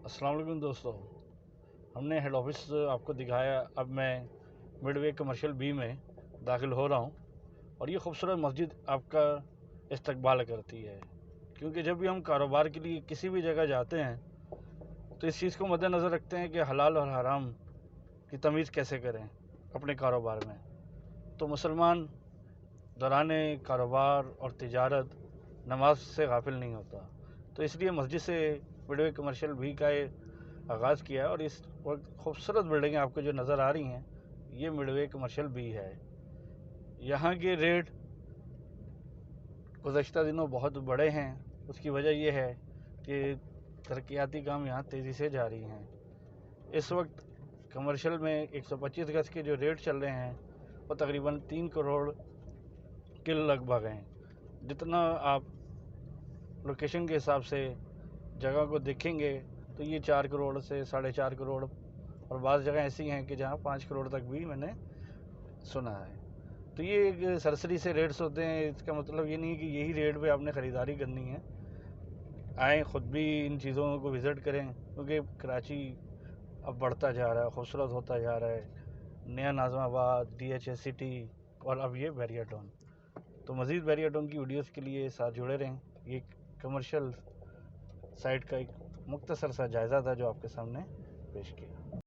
अस्सलाम वालेकुम दोस्तों, हमने हेड ऑफिस आपको दिखाया। अब मैं मिडवे कमर्शियल बी में दाखिल हो रहा हूँ और ये खूबसूरत मस्जिद आपका इस्तकबाल करती है, क्योंकि जब भी हम कारोबार के लिए किसी भी जगह जाते हैं तो इस चीज़ को मद्देनज़र रखते हैं कि हलाल और हराम की तमीज़ कैसे करें अपने कारोबार में। तो मुसलमान दौरान कारोबार और तिजारत नमाज से गाफिल नहीं होता, तो इसलिए मस्जिद से मिडवे कमर्शियल बी का आगाज़ किया है। और इस वक्त खूबसूरत बिल्डिंगें आपको जो नज़र आ रही हैं, ये मिडवे कमर्शियल बी है। यहाँ के रेट गुज़श्ता दिनों बहुत बड़े हैं। उसकी वजह यह है कि तरक्याती काम यहाँ तेज़ी से जारी हैं। इस वक्त कमर्शियल में 125 गज के जो रेट चल रहे हैं वो तकरीबन 3 करोड़ के लगभग हैं। जितना आप लोकेशन के हिसाब से जगह को देखेंगे तो ये 4 करोड़ से 4.5 करोड़, और बाज़ जगह ऐसी हैं कि जहाँ 5 करोड़ तक भी मैंने सुना है। तो ये एक सरसरी से रेट्स होते हैं। इसका मतलब ये नहीं है कि यही रेट पे आपने ख़रीदारी करनी है। आएँ ख़ुद भी इन चीज़ों को विज़िट करें, क्योंकि कराची अब बढ़ता जा रहा है, खूबसूरत होता जा रहा है। नया नाज़माबाद, DHA सिटी और अब ये बैरिया टाउन। तो मज़ीद बैरिया टाउन की वीडियोज़ के लिए साथ जुड़े रहें। ये कमर्शियल साइट का एक मुख्तसर सा जायज़ा था जो आपके सामने पेश किया।